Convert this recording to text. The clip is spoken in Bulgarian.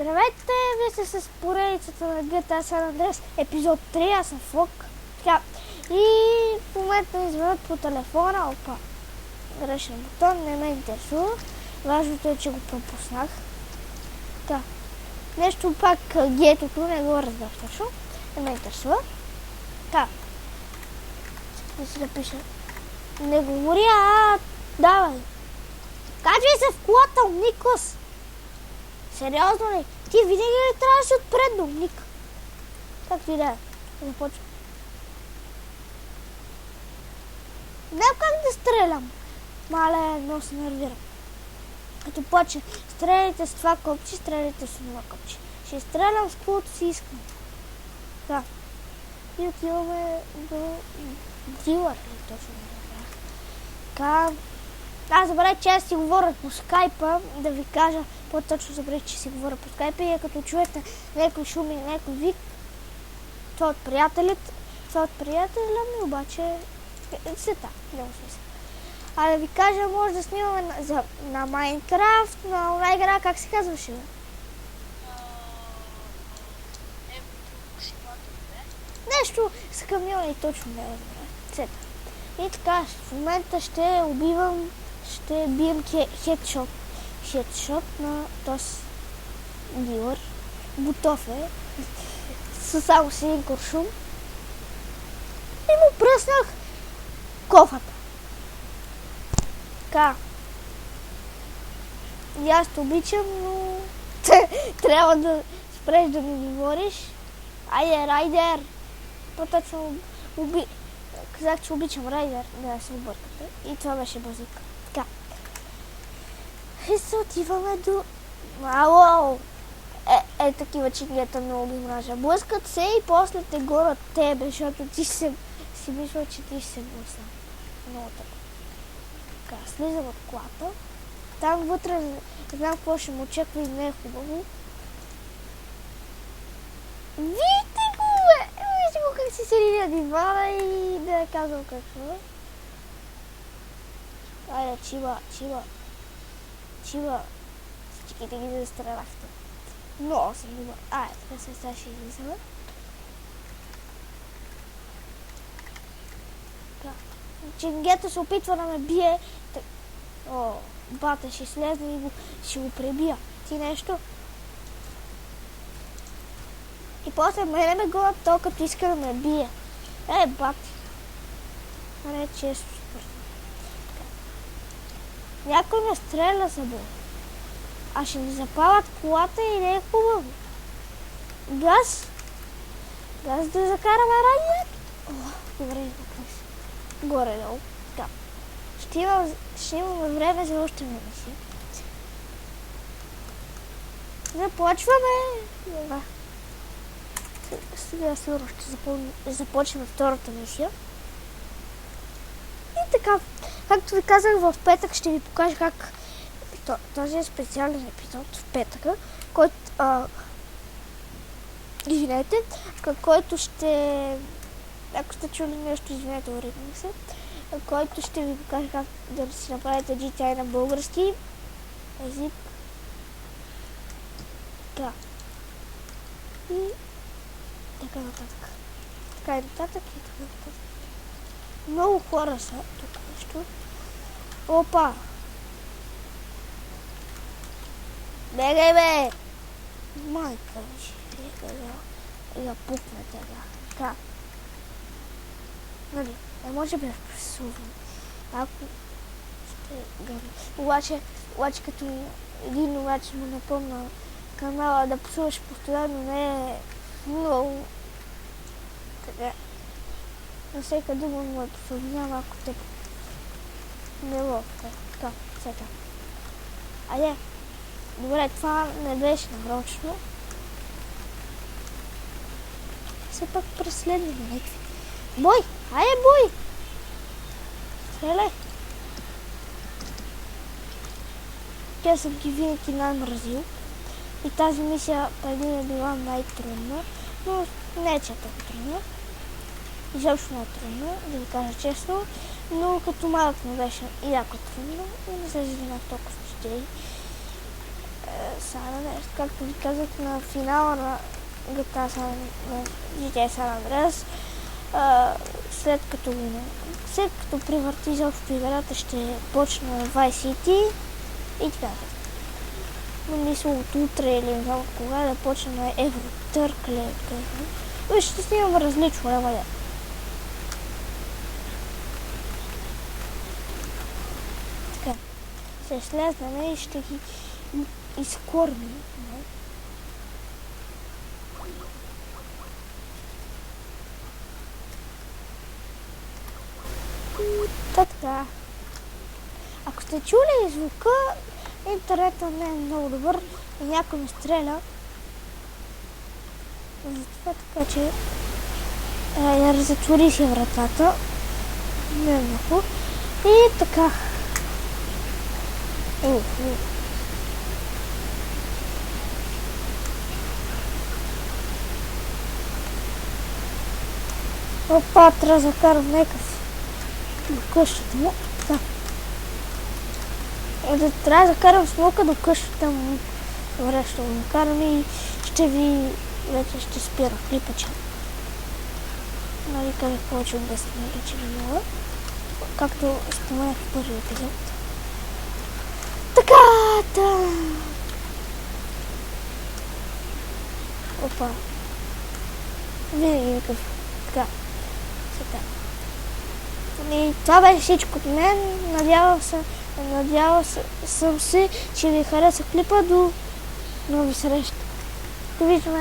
Здравейте, вие сте с поредицата на GTA San Andreas, епизод 3, аз съм Фок. Така. И в момента ми звънят по телефона, опа, грешен бутон, не ме интересува. Важното е, че го пропуснах. Така. Нещо пак гетото, не го разбрах точно, не ме интересува. Така. Да си напиша. Не говоря, давай. Качвай се в колата, Никос! Сериозно ли? Ти винаги ли трябваше отпредно, Ник? Както и да е. Започва. Не как да стрелям. Мале, но се нервирам. Като почне, стреляйте с това копче, стреляйте с това копче. Ще стрелям с каквото си искам. Да. И отиваме до дилър ли точно не разбрах. Така. Аз забравя, че аз си говоря по скайпа, да ви кажа, по-точно забравя, че си говоря по скайпа и като чуете някой шум и някой вик, това от приятеля ми, обаче света, няма смисъл. А да ви кажа, може да снимаме на Майнкрафт, на една игра, как се казваше? Нещо с камиони, точно не разбира. Света. И така, в момента ще бием хедшот на този дилър. Готов е. Само с един куршум. И му пръснах кофата. Така. И аз те обичам, но трябва да спреш да ми говориш. Айде, Райдер! По-точно казах, че обичам Райдер, да се объркате. И това беше базика. Така. И се отиваме до... Ало! Такива чиглета много ги мража. Блъскат се и после те горят тебе, защото ти си мисля, че ти се блъсна. Много така. Така, слизам от колата. Там вътре не знам какво ще му очаква и не е хубаво. Вижте го, бе! Вижте го как си седи на дивана и да я казвам какво е. Айде, чива. Всичките ги застрелахте. Много съм добър. Айде, сега ще излизаме. Чингето се опитва да ме бие. О, бата ще слезне и ще го пребия. Ти нещо? И после мене ме гонят то, като иска да ме бие. Бати. Не, често според. Някой ме стреля за бой. А ще ми запалят колата и не е хубаво. Газ да закараме Райдер. Добре, си. Горе-долу. Така. Ще имаме време за още мисия. Започваме. Добре. Сега сигурно ще започнем втората мисия. И така, както ви казах, в петък ще ви покажа как този е специален епизод в петъка, който който ще... Ако сте чули нещо, извинете, урегнах се. Който ще ви покажа как да си направите GTA на български език. Да. И така нататък. Така и нататък. Много хора са тук нещо. Опа! Бегай, бе! Майка ми ще я пукне тега. Така. Нали, може би пресувам. Ако ще гърна. Обаче като един обаче му напомня канала да псуваш постоянно не е много. Така. На всека дума му е посъвня малко тъп. Неловко. Така, сега. Айде. Добре, това не беше нарочно. Все пак преследваме някакви. Бой! Айде, бой! Стреляй! Тя съм ги винаги най-мразил. И тази мисия преди е била най-трудна, но не е че толкова трудна. Изобщо не е трудна, да ви кажа честно, но като малък не беше яко трудно и не се занимах толкова с 4. San Andreas. Както ви казах, на финала на GTA San Andreas, след като превърти изобщо играта, ще почна Vice City и така. Но мисля от утре или не знам кога да почна Евротърк или къде. Ще снимам различно, няма да. Така. Ще слезнем и ще ги изкормим. Така. Ако сте чули звука, интернетът не е много добър и някой ме стреля. Затова така, че затвори си вратата. Не е много. И така. Опа, трябва да закарам някакъв до къщата му. Трябва да закарам смока до къщата му. Добре, ще го накарам и вече ще спира клипача. Нали казах повече от 10 минути, че не мога. Както споменах в първи епизод. Така, да. Опа. Винаги такъв. Така. Сега. И това беше всичко от мен. Надявам съм се, че ви хареса клипа. До нови срещи. Довиждане.